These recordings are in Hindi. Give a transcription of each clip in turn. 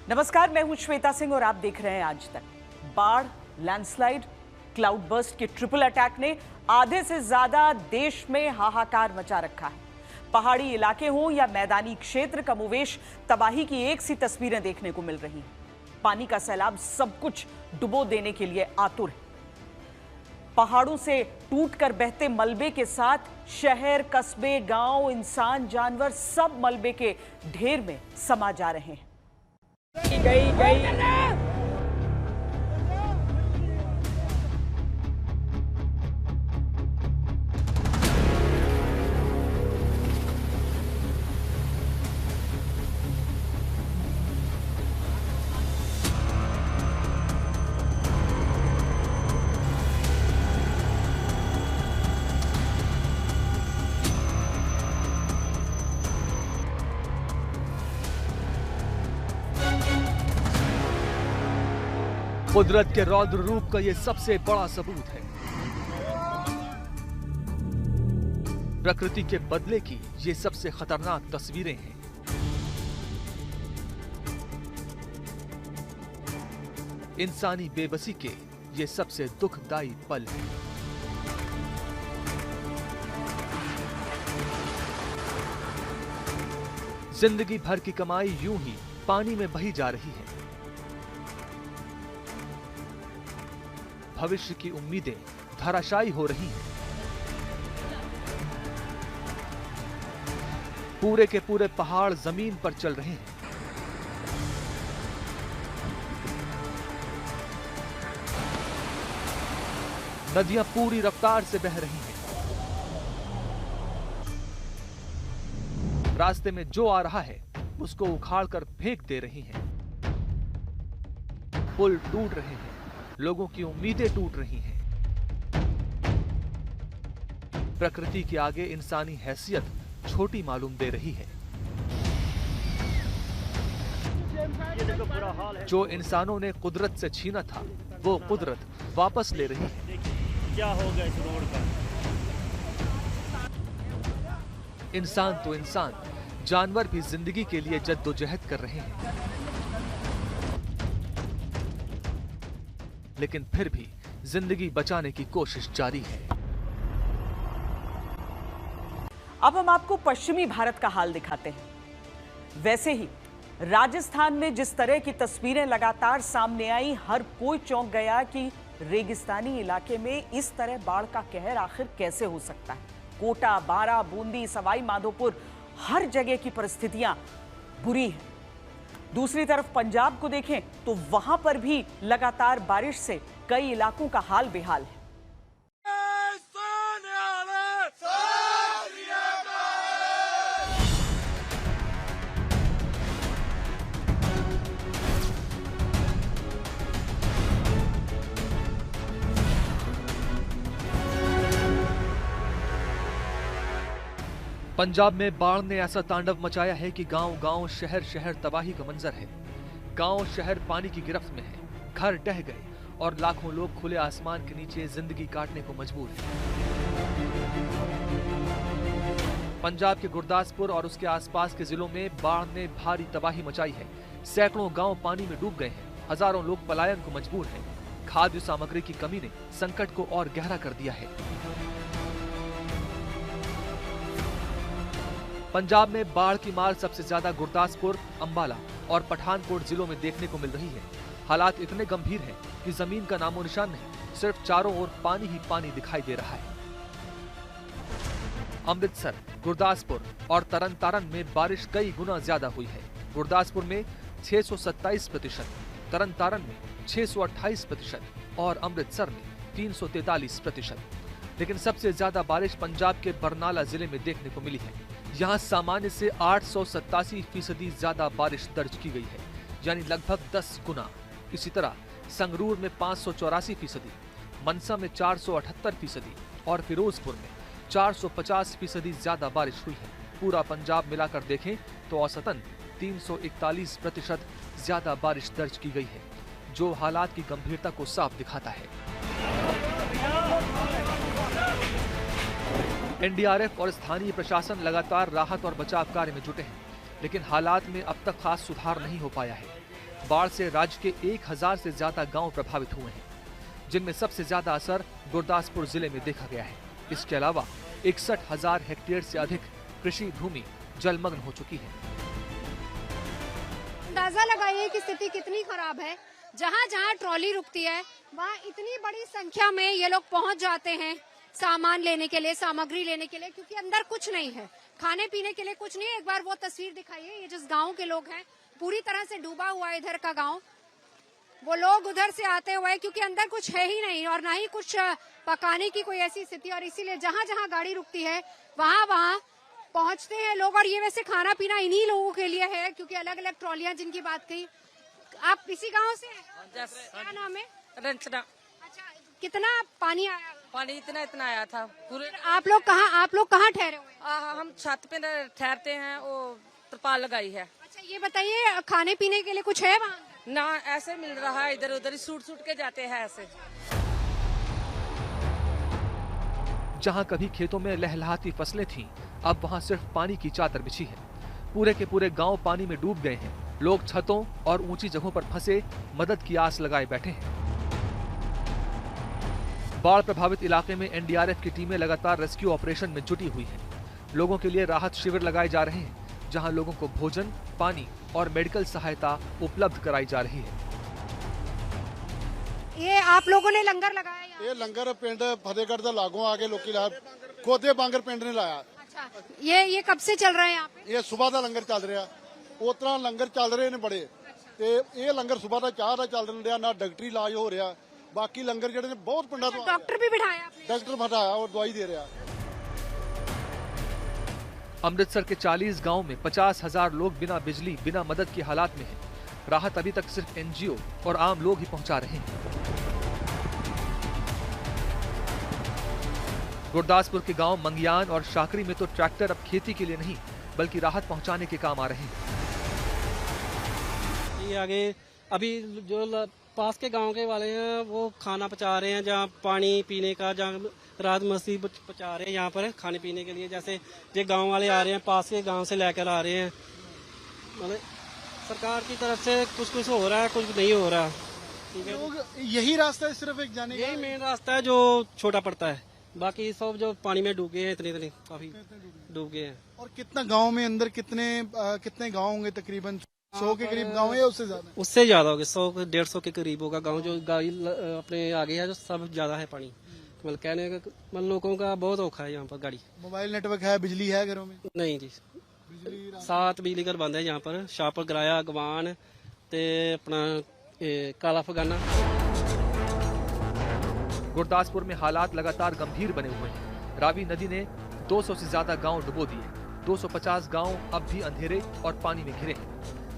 नमस्कार, मैं हूं श्वेता सिंह और आप देख रहे हैं आज तक। बाढ़, लैंडस्लाइड, क्लाउड बर्स्ट के ट्रिपल अटैक ने आधे से ज्यादा देश में हाहाकार मचा रखा है। पहाड़ी इलाके हों या मैदानी क्षेत्र, कमोवेश तबाही की एक सी तस्वीरें देखने को मिल रही हैं। पानी का सैलाब सब कुछ डुबो देने के लिए आतुर है। पहाड़ों से टूटकर बहते मलबे के साथ शहर, कस्बे, गांव, इंसान, जानवर सब मलबे के ढेर में समा जा रहे हैं। गई कुदरत के रौद्र रूप का यह सबसे बड़ा सबूत है। प्रकृति के बदले की ये सबसे खतरनाक तस्वीरें हैं। इंसानी बेबसी के ये सबसे दुखदाई पल हैं। जिंदगी भर की कमाई यूं ही पानी में बही जा रही है। भविष्य की उम्मीदें धराशायी हो रही हैं। पूरे के पूरे पहाड़ जमीन पर चल रहे हैं। नदियां पूरी रफ्तार से बह रही हैं। रास्ते में जो आ रहा है उसको उखाड़कर फेंक दे रही हैं। पुल टूट रहे हैं, लोगों की उम्मीदें टूट रही हैं। प्रकृति के आगे इंसानी हैसियत छोटी मालूम दे रही है। जो इंसानों ने कुदरत से छीना था वो कुदरत वापस ले रही है। क्या हो गया इस रोड पर? इंसान तो इंसान, जानवर भी जिंदगी के लिए जद्दोजहद कर रहे हैं, लेकिन फिर भी जिंदगी बचाने की कोशिश जारी है। अब हम आपको पश्चिमी भारत का हाल दिखाते हैं। वैसे ही राजस्थान में जिस तरह की तस्वीरें लगातार सामने आई, हर कोई चौंक गया कि रेगिस्तानी इलाके में इस तरह बाढ़ का कहर आखिर कैसे हो सकता है। कोटा, बारां, बूंदी, सवाई माधोपुर, हर जगह की परिस्थितियां बुरी हैं। दूसरी तरफ पंजाब को देखें तो वहां पर भी लगातार बारिश से कई इलाकों का हाल बेहाल है। पंजाब में बाढ़ ने ऐसा तांडव मचाया है कि गांव-गांव, शहर-शहर तबाही का मंजर है। गांव शहर पानी की गिरफ्त में है, घर ढह गए और लाखों लोग खुले आसमान के नीचे जिंदगी काटने को मजबूर हैं। पंजाब के गुरदासपुर और उसके आसपास के जिलों में बाढ़ ने भारी तबाही मचाई है। सैकड़ों गांव पानी में डूब गए हैं, हजारों लोग पलायन को मजबूर हैं। खाद्य सामग्री की कमी ने संकट को और गहरा कर दिया है। पंजाब में बाढ़ की मार सबसे ज्यादा गुरदासपुर, अंबाला और पठानकोट जिलों में देखने को मिल रही है। हालात इतने गंभीर हैं कि जमीन का नामो निशान नहीं, सिर्फ चारों ओर पानी ही पानी दिखाई दे रहा है। अमृतसर, गुरदासपुर और तरन-तारन में बारिश कई गुना ज्यादा हुई है। गुरदासपुर में 627%, तरन-तारन में 628% और अमृतसर में 343%। लेकिन सबसे ज्यादा बारिश पंजाब के बरनाला जिले में देखने को मिली है। यहाँ सामान्य से 887% ज्यादा बारिश दर्ज की गई है, यानी लगभग 10 गुना। इसी तरह संगरूर में 584%, मनसा में 478% और फिरोजपुर में 450% ज्यादा बारिश हुई है। पूरा पंजाब मिलाकर देखें तो औसतन 341% ज्यादा बारिश दर्ज की गई है, जो हालात की गंभीरता को साफ दिखाता है। एनडीआरएफ और स्थानीय प्रशासन लगातार राहत और बचाव कार्य में जुटे हैं, लेकिन हालात में अब तक खास सुधार नहीं हो पाया है। बाढ़ से राज्य के 1000 से ज्यादा गांव प्रभावित हुए हैं, जिनमें सबसे ज्यादा असर गुरदासपुर जिले में देखा गया है। इसके अलावा 61,000 हेक्टेयर से अधिक कृषि भूमि जलमग्न हो चुकी है। अंदाजा लगाइए कि स्थिति कितनी खराब है। जहाँ जहाँ ट्रॉली रुकती है वहाँ इतनी बड़ी संख्या में ये लोग पहुँच जाते हैं सामान लेने के लिए, सामग्री लेने के लिए, क्योंकि अंदर कुछ नहीं है, खाने पीने के लिए कुछ नहीं है। एक बार वो तस्वीर दिखाइए, ये जिस गांव के लोग हैं, पूरी तरह से डूबा हुआ है इधर का गांव। वो लोग उधर से आते हुए, क्योंकि अंदर कुछ है ही नहीं और ना ही कुछ पकाने की कोई ऐसी स्थिति, और इसीलिए जहाँ जहाँ गाड़ी रुकती है वहाँ वहाँ पहुँचते हैं लोग। और ये वैसे खाना पीना इन्हीं लोगों के लिए है, क्योंकि अलग अलग ट्रॉलियां जिनकी बात कही। आप इसी गाँव से हैं? क्या नाम है? रंचना। अच्छा, कितना पानी आया? पानी इतना आया था पूरे। आप लोग कहाँ ठहरे हुए हैं? हम छत पे ठहरते हैं, वो तरपाल लगाई है। अच्छा, ये बताइए खाने पीने के लिए कुछ है वहाँ? ना, ऐसे मिल रहा है, इधर उधर ही सूट के जाते हैं ऐसे। जहां कभी खेतों में लहलहाती फसलें थीं, अब वहां सिर्फ पानी की चादर बिछी है। पूरे के पूरे गांव पानी में डूब गए हैं। लोग छतों और ऊंची जगहों पर फंसे मदद की आस लगाए बैठे हैं। बाढ़ प्रभावित इलाके में एनडीआरएफ की टीमें लगातार रेस्क्यू ऑपरेशन में जुटी हुई हैं। लोगों के लिए राहत शिविर लगाए जा रहे हैं, जहां लोगों को भोजन, पानी और मेडिकल सहायता उपलब्ध कराई जा रही है। ये आप लोगों ने लंगर लगाया यहाँ? ਇਹ ਲੰਗਰ ਪਿੰਡ ਫਤਿਹਗੜ੍ਹ ਦਾ ਲਾਗੋਂ ਆ ਕੇ ਲੋਕੀ ਲਾ ਖੋਦੇ ਬਾਂਗਰ ਪਿੰਡ ਨੇ ਲਾਇਆ। अच्छा, ये कब से चल रहा है यहाँ पे? ਇਹ ਸਵੇਰ ਦਾ ਲੰਗਰ ਚੱਲ ਰਿਹਾ। ਉਸ ਤਰ੍ਹਾਂ ਲੰਗਰ ਚੱਲ ਰਹੇ ਨੇ ਬੜੇ, ਤੇ ਇਹ ਲੰਗਰ ਸਵੇਰ ਦਾ ਚਾਹ ਦਾ ਚੱਲ ਰਿਹਾ ਨਾ, ਡਾਕਟਰੀ ਇਲਾਜ ਹੋ ਰਿਹਾ। ਬਾਕੀ ਲੰਗਰ ਜਿਹੜੇ ਨੇ ਬਹੁਤ ਪਿੰਡਾਂ ਤੋਂ डॉक्टर भी बिठाया आपने? ਡਾਕਟਰ ਬਿਠਾਇਆ और ਦਵਾਈ ਦੇ ਰਿਹਾ। अमृतसर के 40 गांव में 50,000 लोग बिना बिजली, बिना मदद की हालात में हैं। राहत अभी तक सिर्फ एनजीओ और आम लोग ही पहुंचा रहे हैं। गुरदासपुर के गांव मंगियान और शाकरी में तो ट्रैक्टर अब खेती के लिए नहीं, बल्कि राहत पहुंचाने के काम आ रहे हैं। ये आगे अभी जो पास के गांव के वाले हैं वो खाना पहुंचा रहे हैं, जहाँ पानी पीने का, जहाँ रात मस्ती पहुंचा रहे हैं यहाँ पर खाने पीने के लिए। जैसे ये गांव वाले आ रहे हैं, पास के गांव से लेकर आ रहे हैं। मतलब सरकार की तरफ से कुछ हो रहा है, कुछ नहीं हो रहा। ठीक है, लोग यही रास्ता है सिर्फ एक जाने का, यही मेन रास्ता है जो छोटा पड़ता है। बाकी सब जो पानी में डूब गए हैं, इतने काफी डूब गए हैं। और कितना गांव में अंदर कितने गांव होंगे? तकरीबन 100 के करीब गांव है या उससे ज्यादा? उससे ज्यादा होगा, 100-150 के करीब होगा गांव। जो गाड़ी अपने आगे है, जो सब ज्यादा है पानी। मतलब कहने का मतलब लोगों का बहुत औखा है यहाँ पर गाड़ी। मोबाइल नेटवर्क है, बिजली है घरों में? नहीं जी, 7 बिजली घर बंद है यहाँ पर। शाहपुर, गराया, अगवान ते अपना काला फगाना। गुरदासपुर में हालात लगातार गंभीर बने हुए हैं। रावी नदी ने 200 से ज्यादा गांव डुबो दिए। 250 गांव अब भी अंधेरे और पानी में घिरे हैं।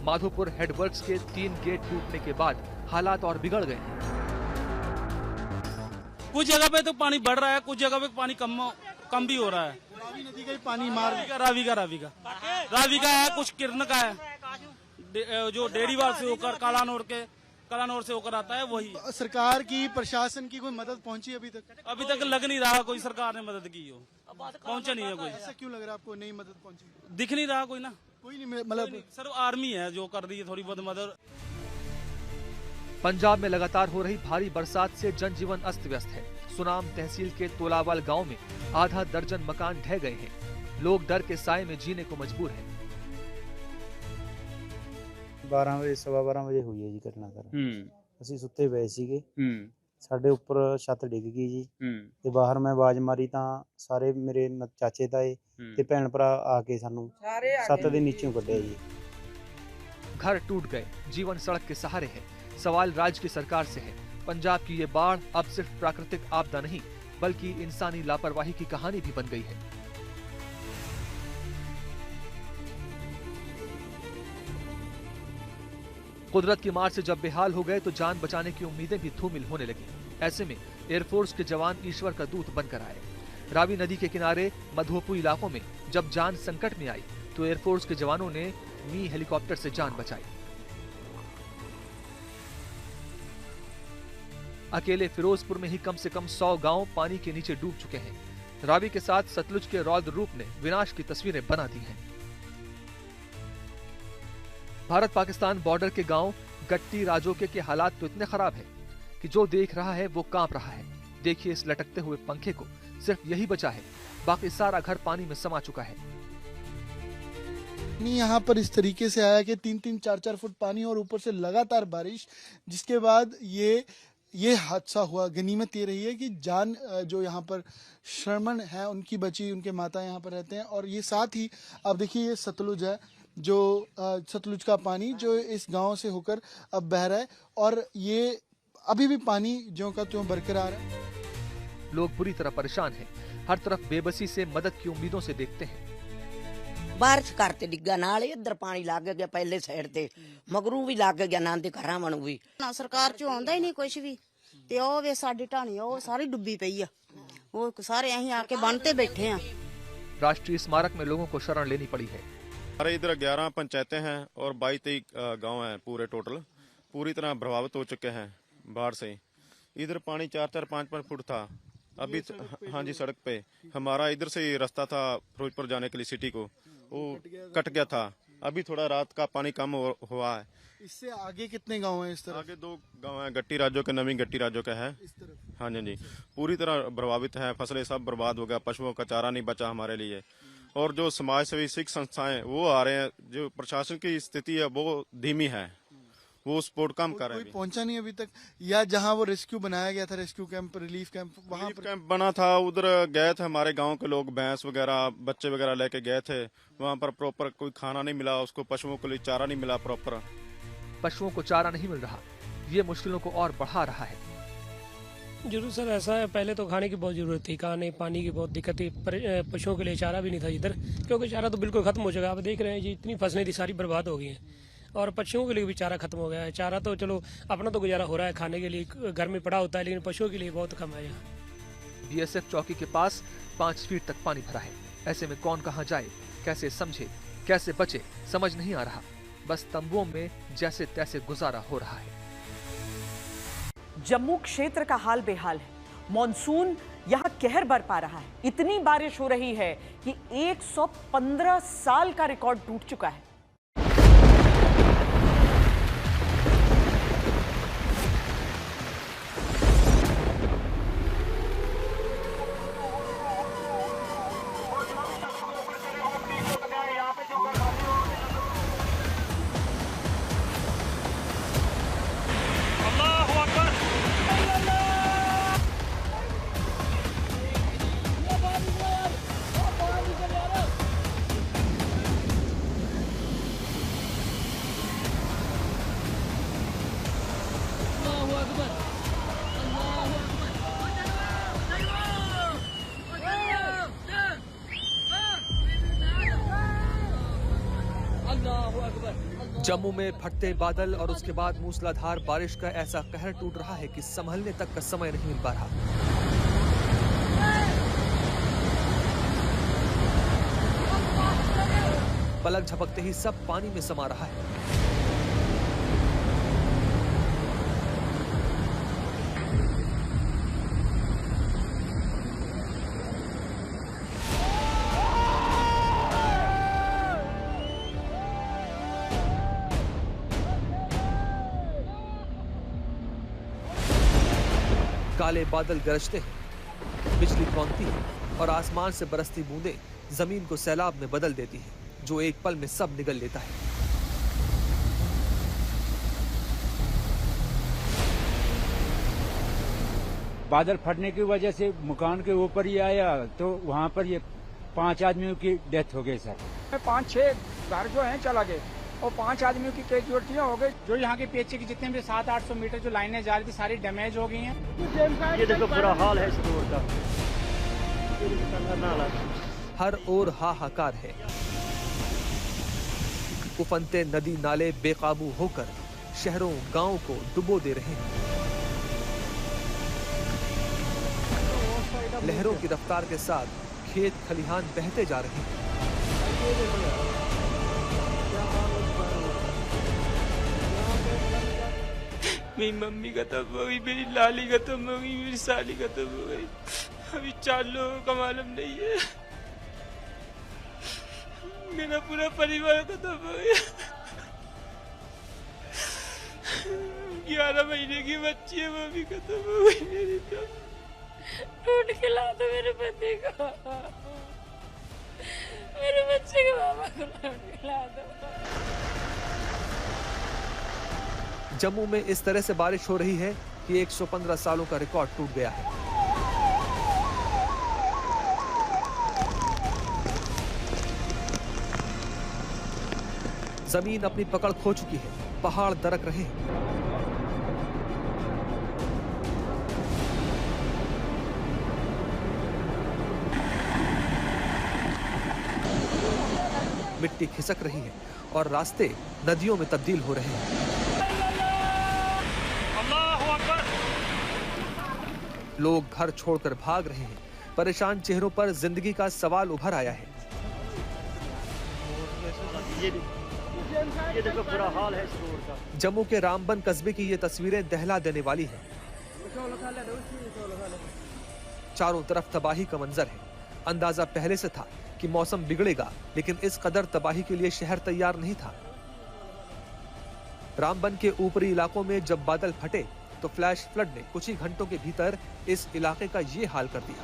माधोपुर हेडवर्क्स के 3 गेट टूटने के बाद हालात और बिगड़ गए हैं। कुछ जगह पे तो पानी बढ़ रहा है, कुछ जगह पे पानी कम भी हो रहा है। रावी नदी का ही पानी मार रावी का है, कुछ किरण का है, जो डेढ़ीवाल से होकर कालानौर से होकर आता है वही। सरकार की, प्रशासन की कोई मदद पहुंची अभी तक? अभी तक लग नहीं रहा कोई सरकार ने मदद की हो, पहुंचा नहीं है कोई। ऐसा क्यों लग रहा है आपको नहीं मदद पहुंची? दिख नहीं रहा कोई ना, कोई नहीं, मतलब सिर्फ आर्मी है जो कर रही है थोड़ी बहुत मदद। पंजाब में लगातार हो रही भारी बरसात से जनजीवन अस्त व्यस्त है। सुनाम तहसील के तोलावाल गांव में आधा दर्जन मकान ढह गए हैं। लोग डर के साए में जीने को मजबूर हैं। 12 ਵਜੇ, 12:15 ਵਜੇ ਹੋਈ ਹੈ ਜੀ ਘਟਨਾ ਸਰ। ਅਸੀਂ ਸੁੱਤੇ ਪਏ ਸੀਗੇ, ਸਾਡੇ ਉੱਪਰ ਛੱਤ ਡਿੱਗ ਗਈ ਜੀ, ਤੇ ਬਾਹਰ ਮੈਂ ਆਵਾਜ਼ ਮਾਰੀ ਤਾਂ ਸਾਰੇ ਮੇਰੇ ਚਾਚੇ ਤਾਏ ਤੇ ਭੈਣ ਭਰਾ ਆ ਕੇ ਸਾਨੂੰ ਛੱਤ ਦੇ ਨੀਚੋਂ ਕੱਢਿਆ ਜੀ। घर टूट गए, जीवन सड़क के सहारे है। सवाल राज्य की सरकार से है। पंजाब की ये बाढ़ अब सिर्फ प्राकृतिक आपदा नहीं, बल्कि इंसानी लापरवाही की कहानी भी बन गई है। कुदरत की मार से जब बेहाल हो गए तो जान बचाने की उम्मीदें भी धूमिल होने लगी। ऐसे में एयरफोर्स के जवान ईश्वर का दूत बनकर आए। रावी नदी के किनारे मधोपु इलाकों में जब जान संकट में आई तो एयरफोर्स के जवानों ने मी हेलीकॉप्टर से जान बचाई। अकेले फिरोजपुर में ही कम से कम 100 गांव पानी के नीचे डूब चुके हैं। रावी के साथ सतलुज के रौद्र रूप ने विनाश की तस्वीरें बना दी हैं। भारत पाकिस्तान बॉर्डर के गांव गट्टी राजोके के हालात तो इतने खराब है कि जो देख रहा है वो कांप रहा है। देखिए इस लटकते हुए पंखे को, सिर्फ यही बचा है, बाकी सारा घर पानी में समा चुका है। यहाँ पर इस तरीके से आया कि 3-3, 4-4 फुट पानी और ऊपर से लगातार बारिश, जिसके बाद ये हादसा हुआ। गनीमत ये रही है कि जान जो यहाँ पर शर्मन है उनकी बची, उनके माता यहाँ पर रहते हैं। और ये साथ ही अब देखिए ये सतलुज है, जो सतलुज का पानी जो इस गांव से होकर अब बह रहा है और ये अभी भी पानी ज्यों का त्यों बरकरार है। लोग बुरी तरह परेशान हैं, हर तरफ बेबसी से मदद की उम्मीदों से देखते हैं। बारिश करते डिग्गा नाल इधर पानी लग गया पहले साइड ते, मगरू भी लग गया ना दे घरां वणू भी ना। सरकार चों आंदा ही नहीं कुछ भी ते ओ वे साडी ढाणी ओ सारी डुब्बी पई आ, वो सारे अहीं आके बनते बैठे हैं। राष्ट्रीय स्मारक में लोगों को शरण लेनी पड़ी है। हमारे इधर 11 पंचायतें हैं और 22-23 गांव हैं पूरे टोटल, पूरी तरह प्रभावित हो चुके हैं बाढ़ से। इधर पानी 4-4, 5-5 फुट था अभी। हाँ जी, सड़क पे हमारा इधर से रास्ता था फिरोजपुर जाने के लिए सिटी को, वो कट गया था। अभी थोड़ा रात का पानी कम हुआ है। इससे आगे कितने गांव हैं? इस तरफ आगे 2 गांव हैं, गट्टी राजो के, नवी गट्टी राजो का है। इस तरफ हाँ जी, पूरी तरह प्रभावित है। फसलें सब बर्बाद हो गया, पशुओं का चारा नहीं बचा हमारे लिए। और जो समाज सेवी सिख संस्थाएं वो आ रहे हैं, जो प्रशासन की स्थिति है वो धीमी है, वो सपोर्ट कम कर रहे हैं। कोई पहुंचा नहीं अभी तक, या जहां वो रेस्क्यू बनाया गया था, रेस्क्यू कैंप, रिलीफ कैंप, वहां पर कैंप बना था, उधर गए थे हमारे गांव के लोग, भैंस वगैरह बच्चे वगैरह लेके गए थे। वहां पर प्रॉपर कोई खाना नहीं मिला उसको, पशुओं के लिए चारा नहीं मिला प्रॉपर। पशुओं को चारा नहीं मिल रहा, ये मुश्किलों को और बढ़ा रहा है। जरूर सर, ऐसा है, पहले तो खाने की बहुत जरूरत थी, खाने पानी की बहुत दिक्कत थी, पशुओं के लिए चारा भी नहीं था इधर, क्योंकि चारा तो बिल्कुल खत्म हो चुका है। आप देख रहे हैं जी, इतनी फसलें थी सारी बर्बाद हो गई हैं और पशुओं के लिए भी चारा खत्म हो गया है। चारा तो चलो अपना तो गुजारा हो रहा है, खाने के लिए घर में पड़ा होता है, लेकिन पशुओं के लिए बहुत कम है यहाँ। बीएसएफ चौकी के पास 5 फीट तक पानी भरा है। ऐसे में कौन कहाँ जाए, कैसे समझे, कैसे बचे, समझ नहीं आ रहा। बस तंबुओं में जैसे तैसे गुजारा हो रहा है। जम्मू क्षेत्र का हाल बेहाल है। मॉनसून यहां कहर बरपा रहा है। इतनी बारिश हो रही है कि 115 साल का रिकॉर्ड टूट चुका है। जम्मू में फटते बादल और उसके बाद मूसलाधार बारिश का ऐसा कहर टूट रहा है कि संभलने तक का समय नहीं मिल पा रहा। पलक झपकते ही सब पानी में समा रहा है। काले बादल गरजते हैं, बिजली कौंधती है और आसमान से बरसती बूंदें जमीन को सैलाब में बदल देती है, जो एक पल में सब निगल लेता है। बादल फटने की वजह से मकान के ऊपर ही आया तो वहाँ पर ये 5 आदमियों की डेथ हो गई सर। 5-6 घर जो हैं चला गए और 5 आदमियों की कैजुअल्टियाँ हो गई। जो यहाँ के पीछे की जितने भी 700-800 मीटर जो लाइनें जा रही थी सारी डैमेज हो गई हैं। ये देखो बुरा हाल है इस रोड का। हर ओर हाहाकार है। उफनते नदी नाले बेकाबू होकर शहरों गांवों को डुबो दे रहे हैं। लहरों की रफ्तार के साथ खेत खलिहान बहते जा रहे हैं। मेरी मम्मी खत्म हो गई, मेरी लाली खत्म हो गई, मेरी साली खत्म हो गई। अभी 4 लोगों का मालूम नहीं है। मेरा पूरा परिवार खत्म हो गया। 11 महीने की बच्ची है, वो भी खत्म हो गई मेरी। तो ढूंढ के ला दो मेरे पति को, मेरे बच्चे के बाबा को ढूंढ के ला दो। जम्मू में इस तरह से बारिश हो रही है कि 115 सालों का रिकॉर्ड टूट गया है। जमीन अपनी पकड़ खो चुकी है, पहाड़ दरक रहे हैं। मिट्टी खिसक रही है और रास्ते नदियों में तब्दील हो रहे हैं। लोग घर छोड़कर भाग रहे हैं। परेशान चेहरों पर जिंदगी का सवाल उभर आया है। ये देखो बुरा हाल है इस रोड का। जम्मू के रामबन कस्बे की ये तस्वीरें दहला देने वाली हैं। चारों तरफ तबाही का मंजर है। अंदाजा पहले से था कि मौसम बिगड़ेगा, लेकिन इस कदर तबाही के लिए शहर तैयार नहीं था। रामबन के ऊपरी इलाकों में जब बादल फटे तो फ्लैश फ्लड ने कुछ ही घंटों के भीतर इस इलाके का ये हाल कर दिया।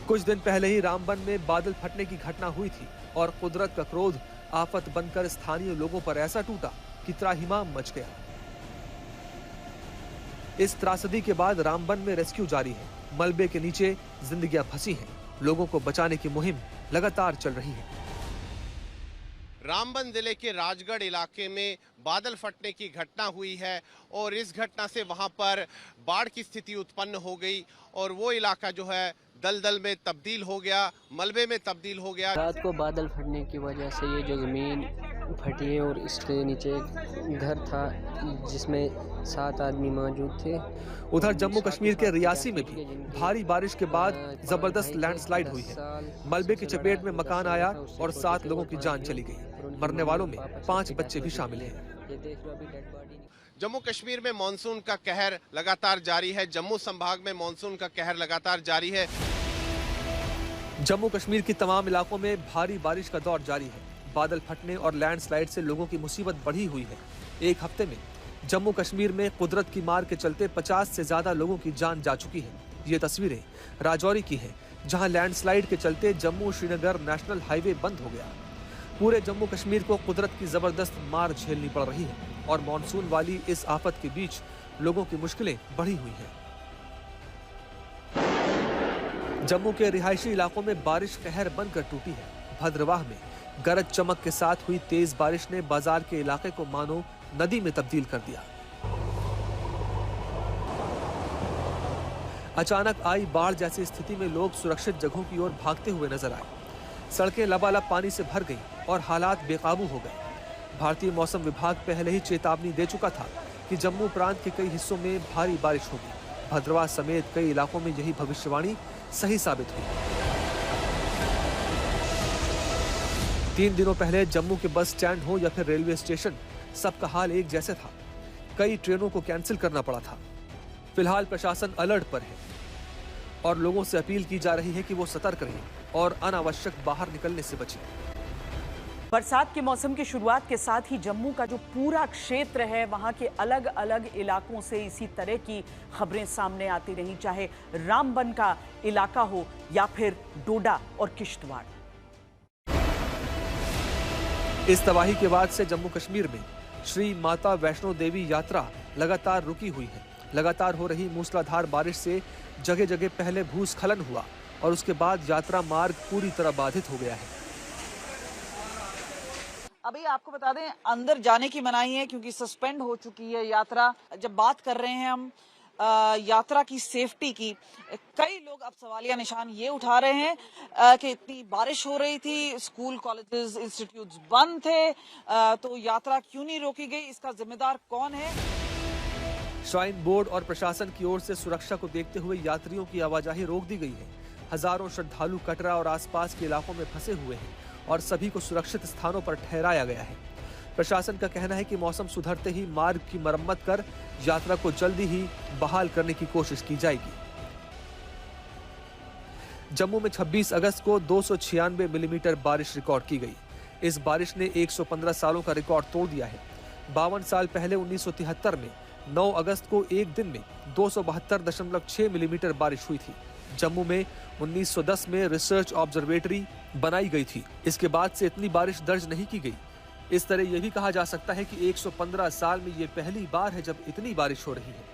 कुछ दिन पहले ही रामबन में बादल फटने की घटना हुई थी और कुदरत का क्रोध आफत बनकर स्थानीय लोगों पर ऐसा टूटा कि त्राहिमाम मच गया। इस त्रासदी के बाद रामबन में रेस्क्यू जारी है। मलबे के नीचे जिंदगियां फंसी हैं। लोगों को बचाने की मुहिम लगातार चल रही है। रामबन जिले के राजगढ़ इलाके में बादल फटने की घटना हुई है और इस घटना से वहां पर बाढ़ की स्थिति उत्पन्न हो गई और वो इलाका जो है दलदल में तब्दील हो गया, मलबे में तब्दील हो गया। रात को बादल फटने की वजह से ये जो ज़मीन फटी है और इसके नीचे घर था जिसमें 7 आदमी मौजूद थे। उधर जम्मू कश्मीर के रियासी में भी भारी बारिश के बाद जबरदस्त लैंडस्लाइड हुई है। मलबे की चपेट में मकान आया और 7 लोगों की जान चली गई। मरने वालों में 5 बच्चे भी शामिल हैं। जम्मू कश्मीर में मानसून का कहर लगातार जारी है। जम्मू संभाग में मानसून का कहर लगातार जारी है। जम्मू कश्मीर के तमाम इलाकों में भारी बारिश का दौर जारी है। बादल फटने और लैंडस्लाइड से लोगों की मुसीबत बढ़ी हुई है। एक हफ्ते में जम्मू कश्मीर में कुदरत की मार के चलते 50 से ज्यादा लोगों की जान जा चुकी है। ये तस्वीरें राजौरी की हैं, जहां लैंडस्लाइड के चलते जम्मू श्रीनगर नेशनल हाईवे बंद हो गया। पूरे जम्मू कश्मीर को कुदरत की जबरदस्त मार झेलनी पड़ रही है और मानसून वाली इस आफत के बीच लोगों की मुश्किलें बढ़ी हुई हैं। जम्मू के रिहायशी इलाकों में बारिश कहर बनकर टूटी है। भद्रवाह में गरज चमक के साथ हुई तेज बारिश ने बाजार के इलाके को मानो नदी में तब्दील कर दिया। अचानक आई बाढ़ जैसी स्थिति में लोग सुरक्षित जगहों की ओर भागते हुए नजर आए। सड़कें लबालब पानी से भर गई और हालात बेकाबू हो गए। भारतीय मौसम विभाग पहले ही चेतावनी दे चुका था कि जम्मू प्रांत के कई हिस्सों में भारी बारिश होगी। भद्रवाह समेत कई इलाकों में यही भविष्यवाणी सही साबित हुई। 3 दिनों पहले जम्मू के बस स्टैंड हो या फिर रेलवे स्टेशन, सबका हाल एक जैसे था। कई ट्रेनों को कैंसिल करना पड़ा था। फिलहाल प्रशासन अलर्ट पर है और लोगों से अपील की जा रही है कि वो सतर्क रहें और अनावश्यक बाहर निकलने से बचें। बरसात के मौसम की शुरुआत के साथ ही जम्मू का जो पूरा क्षेत्र है, वहां के अलग अलग इलाकों से इसी तरह की खबरें सामने आती रही, चाहे रामबन का इलाका हो या फिर डोडा और किश्तवाड़। इस तबाही के बाद से जम्मू कश्मीर में श्री माता वैष्णो देवी यात्रा लगातार रुकी हुई है। लगातार हो रही मूसलाधार बारिश से जगह जगह पहले भूस्खलन हुआ और उसके बाद यात्रा मार्ग पूरी तरह बाधित हो गया है। अभी आपको बता दें, अंदर जाने की मनाही है क्योंकि सस्पेंड हो चुकी है यात्रा। जब बात कर रहे हैं हम यात्रा की सेफ्टी की, कई लोग अब सवालिया निशान ये उठा रहे हैं कि इतनी बारिश हो रही थी, स्कूल कॉलेजेस इंस्टीट्यूट्स बंद थे, तो यात्रा क्यों नहीं रोकी गई, इसका जिम्मेदार कौन है? श्राइन बोर्ड और प्रशासन की ओर से सुरक्षा को देखते हुए यात्रियों की आवाजाही रोक दी गई है। हजारों श्रद्धालु कटरा और आसपास के इलाकों में फंसे हुए हैं और सभी को सुरक्षित स्थानों पर ठहराया गया है। प्रशासन का कहना है कि मौसम सुधरते ही मार्ग की मरम्मत कर यात्रा को जल्दी ही बहाल करने की कोशिश की जाएगी। जम्मू में 26 अगस्त को 296 मिलीमीटर बारिश रिकॉर्ड की गई। इस बारिश ने 115 सालों का रिकॉर्ड तोड़ दिया है। 52 साल पहले 1973 में 9 अगस्त को एक दिन में 272.6 मिलीमीटर बारिश हुई थी। जम्मू में 1910 में रिसर्च ऑब्जर्वेटरी बनाई गई थी। इसके बाद से इतनी बारिश दर्ज नहीं की गई। इस तरह यह भी कहा जा सकता है कि 115 साल में ये पहली बार है जब इतनी बारिश हो रही है।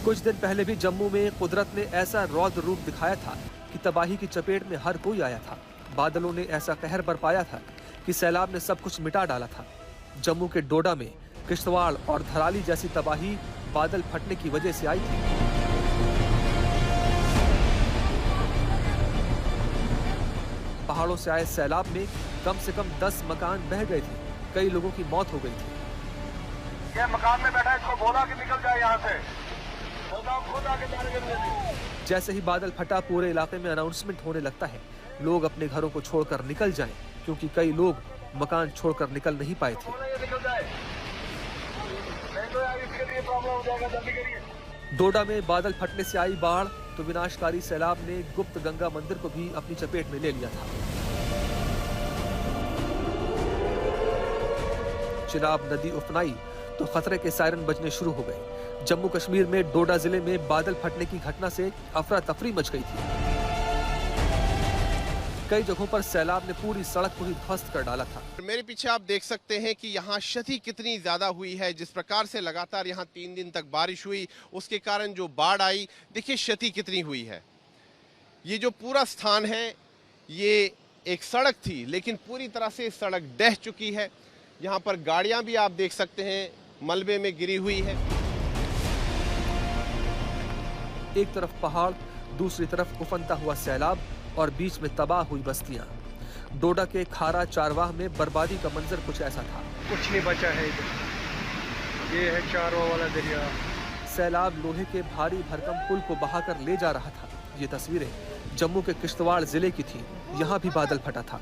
कुछ दिन पहले भी जम्मू में कुदरत ने ऐसा रौद्र रूप दिखाया था कि तबाही की चपेट में हर कोई आया था। बादलों ने ऐसा कहर बरपाया था कि सैलाब ने सब कुछ मिटा डाला था। जम्मू के डोडा में किश्तवाड़ और धराली जैसी तबाही बादल फटने की वजह से आई थी। पहाड़ों से आए सैलाब में कम से कम 10 मकान बह गए थे। कई लोगों की मौत हो गई थी। ये मकान में बैठा इसको बोला कि निकल जाए यहाँ से। खुद आके जैसे ही बादल फटा पूरे इलाके में अनाउंसमेंट होने लगता है, लोग अपने घरों को छोड़कर निकल जाएं, क्योंकि कई लोग मकान छोड़कर निकल नहीं पाए थे। डोडा में बादल फटने से आई बाढ़ तो विनाशकारी सैलाब ने गुप्त गंगा मंदिर को भी अपनी चपेट में ले लिया था। चिनाब नदी उफनाई तो खतरे के सायरन बजने शुरू हो गए। जम्मू कश्मीर में डोडा जिले में बादल फटने की घटना से अफरा तफरी मच गई थी। कई जगहों पर सैलाब ने पूरी सड़क को ही ध्वस्त कर डाला था। मेरे पीछे आप देख सकते हैं कि यहाँ क्षति कितनी ज्यादा हुई है। जिस प्रकार से लगातार यहाँ 3 दिन तक बारिश हुई, उसके कारण जो बाढ़ आई, देखिए क्षति कितनी हुई है। ये जो पूरा स्थान है, ये एक सड़क थी, लेकिन पूरी तरह से सड़क ढह चुकी है। यहाँ पर गाड़ियां भी आप देख सकते हैं मलबे में गिरी हुई है। एक तरफ पहाड़, दूसरी तरफ उफनता हुआ सैलाब और बीच में तबाह हुई बस्तियां। डोडा के खारा चारवाह में बर्बादी का मंजर कुछ ऐसा था। कुछ नहीं बचा है इधर। ये है चारवाह वाला दरिया। सैलाब लोहे के भारी भरकम पुल को बहाकर ले जा रहा था। ये तस्वीरें जम्मू के किश्तवाड़ जिले की थी। यहाँ भी बादल फटा था,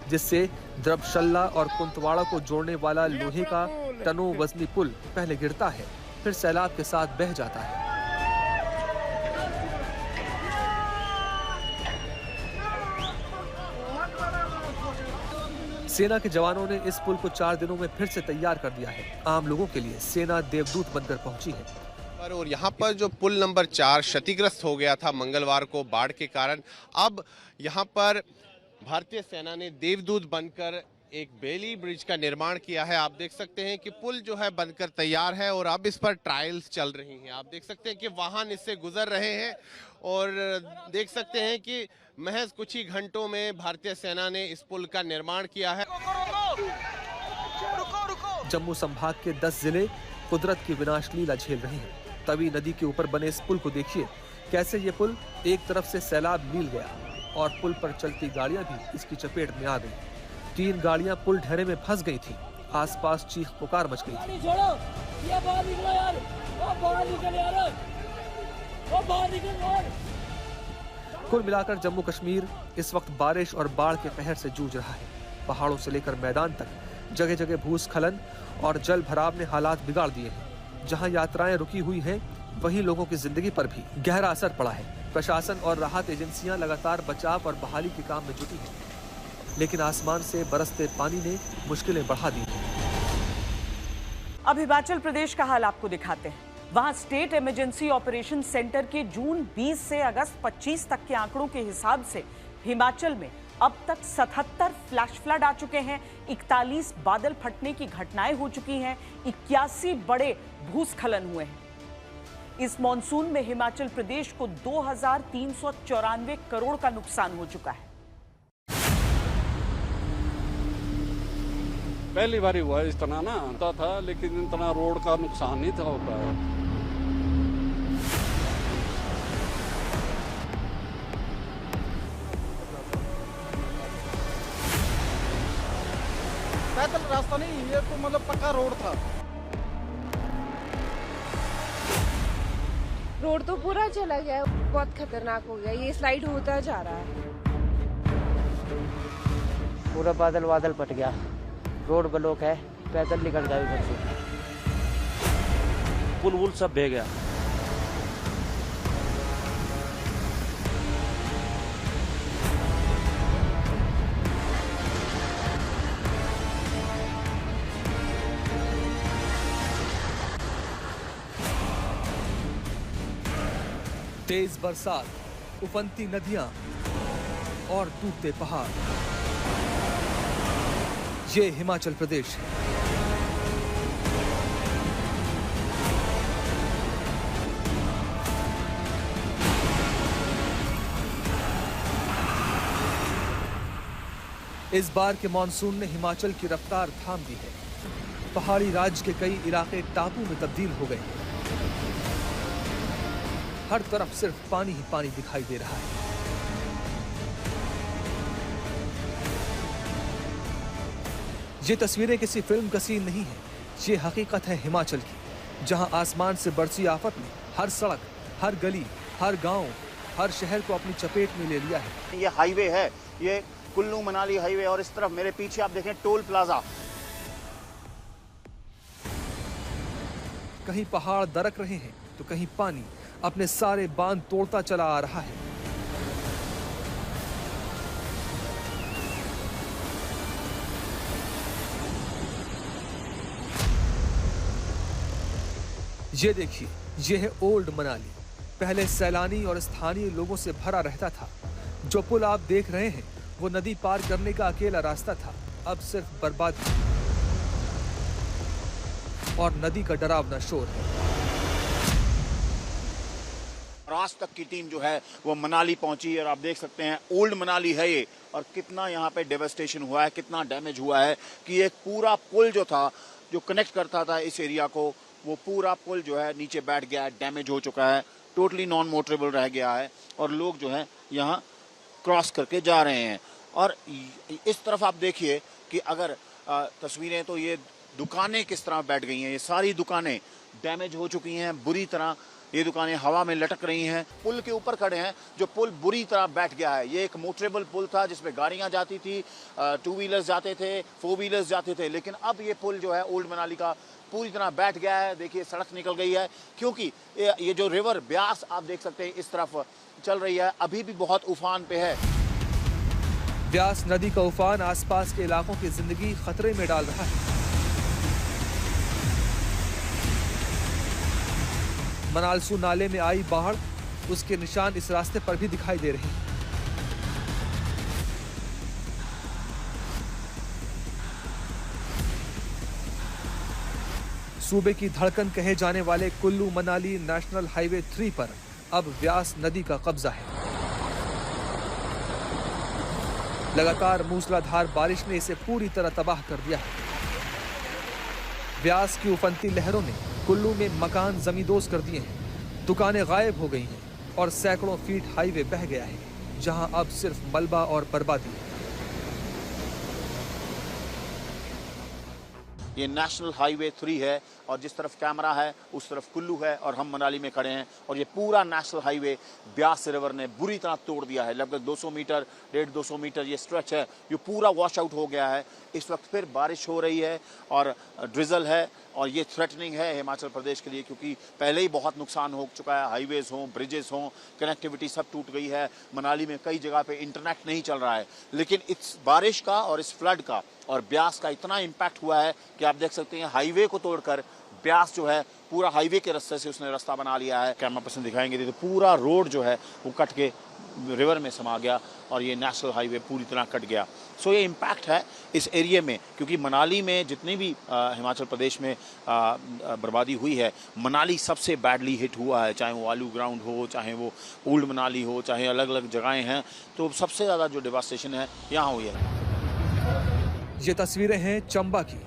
जिससे द्रबशल्ला और कुंतवाड़ा को जोड़ने वाला लोहे का टनों वजनी पुल पहले गिरता है, फिर सैलाब के साथ बह जाता है। सेना के जवानों ने इस पुल को 4 दिनों में फिर से तैयार कर दिया है। आम लोगों के लिए सेना देवदूत बनकर पहुंची है। और यहाँ पर जो पुल नंबर 4 क्षतिग्रस्त हो गया था मंगलवार को बाढ़ के कारण, अब यहाँ पर भारतीय सेना ने देवदूत बनकर एक बेली ब्रिज का निर्माण किया है। आप देख सकते हैं कि पुल जो है बनकर तैयार है और अब इस पर ट्रायल्स चल रही हैं। आप देख सकते हैं कि वाहन इससे गुजर रहे हैं और देख सकते हैं कि महज कुछ ही घंटों में भारतीय सेना ने इस पुल का निर्माण किया है। जम्मू संभाग के 10 जिले कुदरत की विनाश लीला झेल रहे हैं। तवी नदी के ऊपर बने इस पुल को देखिए, कैसे ये पुल एक तरफ से सैलाब लील गया और पुल पर चलती गाड़ियां भी इसकी चपेट में आ गई। 3 गाड़ियां पुल ढेरे में फंस गई थी। आसपास चीख पुकार मच गई थी। कुल मिलाकर जम्मू कश्मीर इस वक्त बारिश और बाढ़ के कहर से जूझ रहा है। पहाड़ों से लेकर मैदान तक जगह जगह भूस्खलन और जल भराव ने हालात बिगाड़ दिए हैं। जहां यात्राएं रुकी हुई हैं, वहीं लोगों की जिंदगी पर भी गहरा असर पड़ा है। प्रशासन और राहत एजेंसियां लगातार बचाव और बहाली के काम में जुटी हैं, लेकिन आसमान से बरसते पानी ने मुश्किलें बढ़ा दी हैं। अब हिमाचल प्रदेश का हाल आपको दिखाते हैं। वहां स्टेट इमरजेंसी ऑपरेशन सेंटर के जून 20 से अगस्त 25 तक के आंकड़ों के हिसाब से हिमाचल में अब तक 77 फ्लैश फ्लड आ चुके हैं, 41 बादल फटने की घटनाएं हो चुकी हैं, 81 बड़े भूस्खलन हुए हैं। इस मॉनसून में हिमाचल प्रदेश को 2394 करोड़ का नुकसान हो चुका है। पहली बार हुआ इस तरह ना होता था, लेकिन इतना रोड का नुकसान नहीं था होता है। पैदल रास्ता नहीं, ये तो मतलब पक्का रोड था। रोड तो पूरा चला गया, बहुत खतरनाक हो गया, ये स्लाइड होता जा रहा है। पूरा बादल बादल पट गया, रोड ब्लॉक है, पैदल निकल जाए उधर से। पुल वुल सब बह गया। तेज बरसात, उफनती नदियां और टूटते पहाड़, ये हिमाचल प्रदेश है। इस बार के मानसून ने हिमाचल की रफ्तार थाम दी है। पहाड़ी राज्य के कई इलाके टापू में तब्दील हो गए। हर तरफ सिर्फ पानी ही पानी दिखाई दे रहा है। ये तस्वीरें किसी फिल्म का सीन नहीं है, ये हकीकत है हिमाचल की, जहां आसमान से बरसी आफत ने हर सड़क, हर गली, हर गांव, हर शहर को अपनी चपेट में ले लिया है। ये हाईवे है, ये कुल्लू मनाली हाईवे, और इस तरफ मेरे पीछे आप देखें टोल प्लाजा। कहीं पहाड़ दरक रहे हैं तो कहीं पानी अपने सारे बांध तोड़ता चला आ रहा है। ये देखिए, ये है ओल्ड मनाली। पहले सैलानी और स्थानीय लोगों से भरा रहता था। जो पुल आप देख रहे हैं वो नदी पार करने का अकेला रास्ता था, अब सिर्फ बर्बादी और नदी का डरावना शोर है। और आज तक की टीम जो है वो मनाली पहुंची और आप देख सकते हैं ओल्ड मनाली है ये, और कितना यहाँ पे डेवस्टेशन हुआ है, कितना डैमेज हुआ है कि एक पूरा पुल जो था, जो कनेक्ट करता था इस एरिया को, वो पूरा पुल जो है नीचे बैठ गया है, डैमेज हो चुका है, टोटली नॉन मोटरेबल रह गया है और लोग जो है यहाँ क्रॉस करके जा रहे हैं। और इस तरफ आप देखिए कि अगर तस्वीरें, तो ये दुकानें किस तरह बैठ गई हैं। ये सारी दुकानें डैमेज हो चुकी हैं बुरी तरह। ये दुकानें हवा में लटक रही हैं। पुल के ऊपर खड़े हैं, जो पुल बुरी तरह बैठ गया है। ये एक मोटरेबल पुल था जिसमें गाड़ियां जाती थी, 2 व्हीलर्स जाते थे, 4 व्हीलर्स जाते थे, लेकिन अब ये पुल जो है ओल्ड मनाली का पूरी तरह बैठ गया है। देखिए सड़क निकल गई है, क्योंकि ये जो रिवर ब्यास आप देख सकते हैं इस तरफ चल रही है, अभी भी बहुत उफान पे है। ब्यास नदी का उफान आसपास के इलाकों की जिंदगी खतरे में डाल रहा है। मनालसू नाले में आई बाढ़, उसके निशान इस रास्ते पर भी दिखाई दे रहे हैं। सूबे की धड़कन कहे जाने वाले कुल्लू मनाली नेशनल हाईवे 3 पर अब व्यास नदी का कब्जा है। लगातार मूसलाधार बारिश ने इसे पूरी तरह तबाह कर दिया है। व्यास की उफनती लहरों ने कुल्लू में मकान जमींदोज कर दिए हैं, दुकानें गायब हो गई हैं और सैकड़ों फीट हाईवे बह गया है, जहां अब सिर्फ मलबा और बर्बादी है। ये नेशनल हाईवे 3 है और जिस तरफ कैमरा है उस तरफ कुल्लू है और हम मनाली में खड़े हैं, और ये पूरा नेशनल हाईवे ब्यास रिवर ने बुरी तरह तोड़ दिया है। लगभग 200 मीटर 150 मीटर ये स्ट्रेच है, ये पूरा वॉश आउट हो गया है। इस वक्त फिर बारिश हो रही है और ड्रिजल है, और ये थ्रेटनिंग है हिमाचल प्रदेश के लिए, क्योंकि पहले ही बहुत नुकसान हो चुका है। हाईवेज हों, ब्रिजेस हों, कनेक्टिविटी सब टूट गई है। मनाली में कई जगह पे इंटरनेट नहीं चल रहा है, लेकिन इस बारिश का और इस फ्लड का और ब्यास का इतना इम्पैक्ट हुआ है कि आप देख सकते हैं हाईवे को तोड़कर ब्यास जो है पूरा हाईवे के रास्ते से उसने रास्ता बना लिया है। कैमरा पर्सन दिखाएंगे तो पूरा रोड जो है वो कट के रिवर में समा गया और ये नेशनल हाईवे पूरी तरह कट गया। सो ये इम्पैक्ट है इस एरिया में, क्योंकि मनाली में जितनी भी हिमाचल प्रदेश में बर्बादी हुई है, मनाली सबसे बैडली हिट हुआ है। चाहे वो आलू ग्राउंड हो, चाहे वो ओल्ड मनाली हो, चाहे अलग अलग जगहें हैं, तो सबसे ज़्यादा जो डिवास्टेशन है यहाँ हुई है। ये तस्वीरें हैं चंबा की।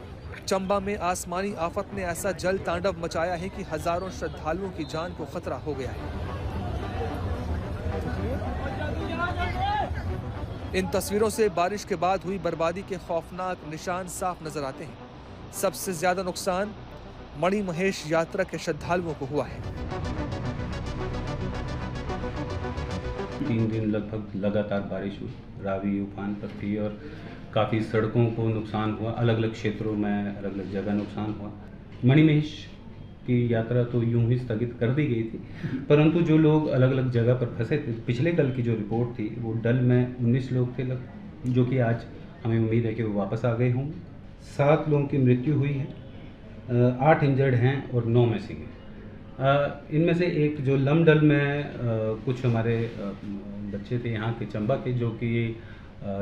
चंबा में आसमानी आफत ने ऐसा जल तांडव मचाया है कि हजारों श्रद्धालुओं की जान को खतरा हो गया है। इन तस्वीरों से बारिश के बाद हुई बर्बादी के खौफनाक निशान साफ नजर आते हैं। सबसे ज्यादा नुकसान मणिमहेश यात्रा के श्रद्धालुओं को हुआ है। 3 दिन लगभग लगातार बारिश हुई, रावी उफान पर थी और काफ़ी सड़कों को नुकसान हुआ। अलग अलग क्षेत्रों में अलग अलग जगह नुकसान हुआ। मणिमहेश की यात्रा तो यूं ही स्थगित कर दी गई थी, परंतु जो लोग अलग अलग जगह पर फंसे थे, पिछले कल की जो रिपोर्ट थी वो डल में 19 लोग थे, जो कि आज हमें उम्मीद है कि वो वापस आ गए होंगे। 7 लोगों की मृत्यु हुई है, 8 इंजर्ड हैं और 9 मिसिंग हैं। इनमें से एक जो लमडल में कुछ हमारे बच्चे थे यहाँ के चंबा के, जो कि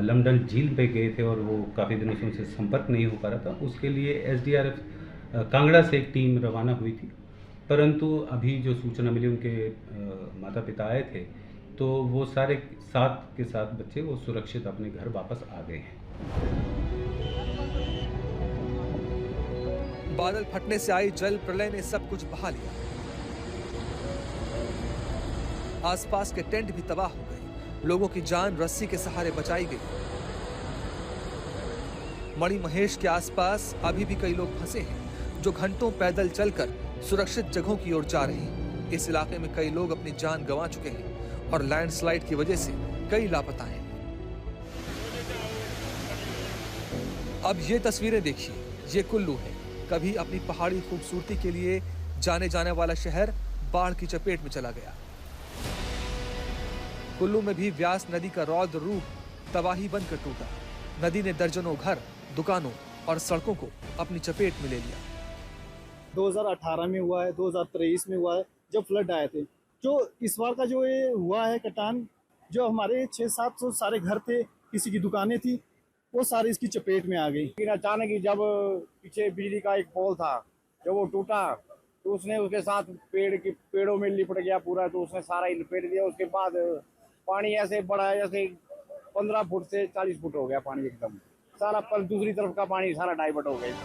लमडल झील पे गए थे और वो काफ़ी दिनों से उनसे संपर्क नहीं हो पा रहा था। उसके लिए SDRF कांगड़ा से एक टीम रवाना हुई थी, परंतु अभी जो सूचना मिली उनके माता पिता आए थे तो वो सारे साथ के साथ बच्चे वो सुरक्षित अपने घर वापस आ गए हैं। बादल फटने से आई जल प्रलय ने सब कुछ बहा लिया। आसपास के टेंट भी तबाह हो गए, लोगों की जान रस्सी के सहारे बचाई गई। मणिमहेश के आसपास अभी भी कई लोग फंसे हैं जो घंटों पैदल चलकर सुरक्षित जगहों की ओर जा रहे हैं। इस इलाके में कई लोग अपनी जान गंवा चुके हैं और लैंडस्लाइड की वजह से कई लापता हैं। अब ये तस्वीरें देखिए, ये कुल्लू है। कभी अपनी पहाड़ी खूबसूरती के लिए जाने जाने वाला शहर बाढ़ की चपेट में चला गया। कुल्लू में भी व्यास नदी का रौद्र रूप तबाही बनकर टूटा। नदी ने दर्जनों घर, दुकानों और सड़कों को अपनी चपेट में ले लिया। 2018 में हुआ है, 2023 में हुआ है, जब फ्लड आए थे। जो इस बार का जो ये हुआ है कटान, जो हमारे 600-700 सारे घर थे, किसी की दुकानें थी, वो सारी इसकी चपेट में आ गई। फिर अचानक ही जब पीछे बिजली का एक पोल था, जब वो टूटा तो उसने उसके साथ पेड़ों में लिपट गया पूरा, तो उसने सारा ही लपेट दिया। उसके बाद पानी ऐसे बढ़ा, जैसे 15 फुट से 40 फुट हो गया पानी एकदम सारा, पर दूसरी तरफ का पानी सारा डाइवर्ट हो गया।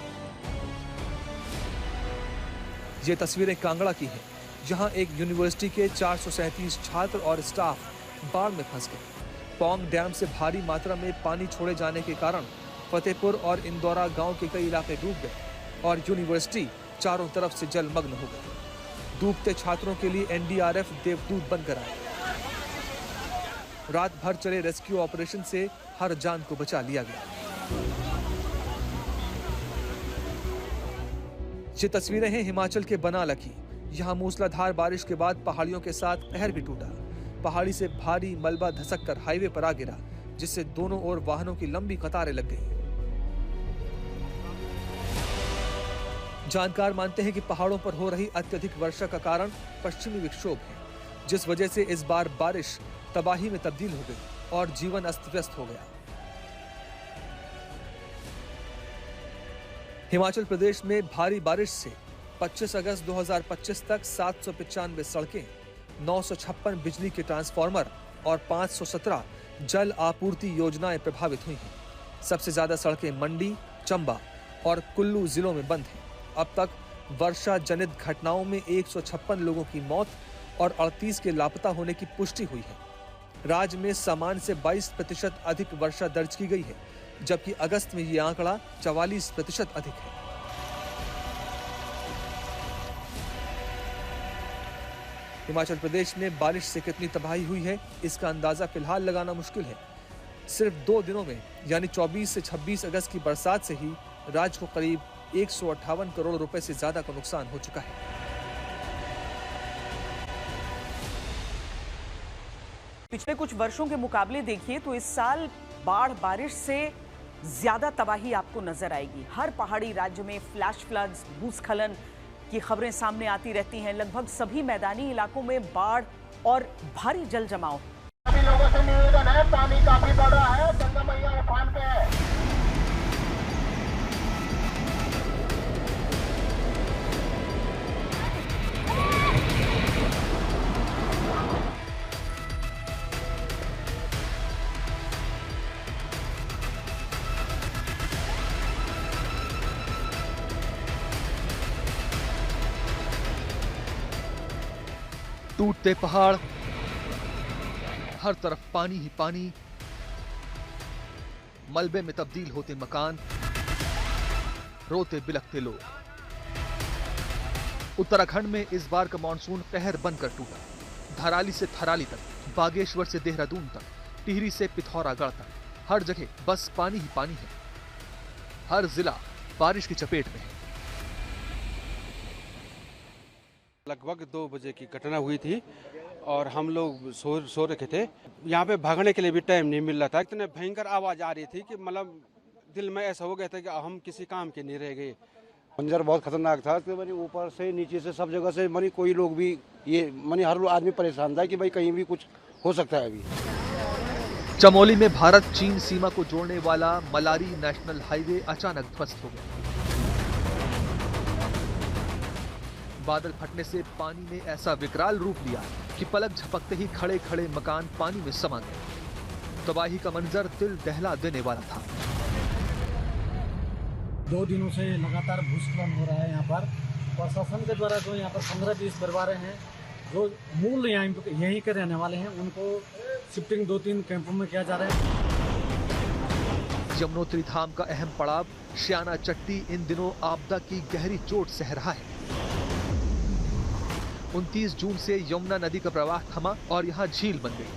ये तस्वीरें कांगड़ा की हैं, जहां एक यूनिवर्सिटी के 437 छात्र और स्टाफ बाढ़ में फंस गए। पौंग डैम से भारी मात्रा में पानी छोड़े जाने के कारण फतेहपुर और इंदौरा गांव के कई इलाके डूब गए और यूनिवर्सिटी चारों तरफ से जलमग्न हो गई। डूबते छात्रों के लिए NDRF देवदूत बनकर आए। रात भर चले रेस्क्यू ऑपरेशन से हर जान को बचा लिया गया। ये तस्वीरें हैं हिमाचल के बनाला की। यहाँ मूसलाधार बारिश के बाद पहाड़ियों के साथ कहर भी टूटा। पहाड़ी से भारी मलबा धसककर हाईवे पर आ गिरा, जिससे दोनों ओर वाहनों की लंबी कतारें लग गईं। जानकार मानते हैं कि पहाड़ों पर हो रही अत्यधिक वर्षा का कारण पश्चिमी विक्षोभ है, जिस वजह से इस बार बारिश तबाही में तब्दील हो गई और जीवन अस्त व्यस्त हो गया। हिमाचल प्रदेश में भारी बारिश से 25 अगस्त 2025 तक 795 सड़कें, 956 बिजली के ट्रांसफार्मर और 517 जल आपूर्ति योजनाएं प्रभावित हुई हैं। सबसे ज्यादा सड़कें मंडी, चंबा और कुल्लू जिलों में बंद हैं। अब तक वर्षा जनित घटनाओं में 156 लोगों की मौत और 38 के लापता होने की पुष्टि हुई है। राज्य में सामान्य से 22% अधिक वर्षा दर्ज की गई है, जबकि अगस्त में ये आंकड़ा 44% अधिक है। हिमाचल प्रदेश में बारिश से कितनी तबाही हुई है, इसका अंदाजा फिलहाल लगाना मुश्किल है। सिर्फ 2 दिनों में यानी 24 से 26 अगस्त की बरसात से ही राज्य को करीब 158 करोड़ रुपए से ज्यादा का नुकसान हो चुका है। पिछले कुछ वर्षों के मुकाबले देखिए तो इस साल बाढ़ बारिश से ज्यादा तबाही आपको नजर आएगी। हर पहाड़ी राज्य में फ्लैश फ्लड्स, भूस्खलन की खबरें सामने आती रहती हैं। लगभग सभी मैदानी इलाकों में बाढ़ और भारी जल जमाव। सभी लोगों से निवेदन है, पानी काफी बढ़ रहा है, गंगा मैया उफान पे है। टूटते पहाड़, हर तरफ पानी ही पानी, मलबे में तब्दील होते मकान, रोते बिलखते लोग। उत्तराखंड में इस बार का मानसून कहर बनकर टूटा। धराली से थराली तक, बागेश्वर से देहरादून तक, टिहरी से पिथौरागढ़ तक, हर जगह बस पानी ही पानी है। हर जिला बारिश की चपेट में है। लगभग 2 बजे की घटना हुई थी और हम लोग सो रखे थे। यहाँ पे भागने के लिए भी टाइम नहीं मिल रहा था। इतने भयंकर आवाज आ रही थी कि मतलब दिल में ऐसा हो गया था कि हम किसी काम के नहीं रह गए। मंजर बहुत खतरनाक था। तो मैंने ऊपर से नीचे से सब जगह से मैंने कोई लोग भी ये मैंने हर आदमी परेशान था कि भाई कहीं भी कुछ हो सकता है। अभी चमोली में भारत चीन सीमा को जोड़ने वाला मलारी नेशनल हाईवे अचानक ध्वस्त हो गया। बादल फटने से पानी ने ऐसा विकराल रूप लिया कि पलक झपकते ही खड़े खड़े मकान पानी में समा गए। तबाही का मंजर दिल दहला देने वाला था। 2 दिनों से लगातार भूस्खलन हो रहा है। यहाँ पर प्रशासन के द्वारा जो यहाँ पर 15-20 परिवार हैं जो मूल यहीं के रहने वाले हैं, उनको शिफ्टिंग 2-3 कैंपों में किया जा रहा है। यमुनोत्री धाम का अहम पड़ाव श्याना चट्टी इन दिनों आपदा की गहरी चोट सह रहा है। 29 जून से यमुना नदी का प्रवाह थमा और यहाँ झील बन गई।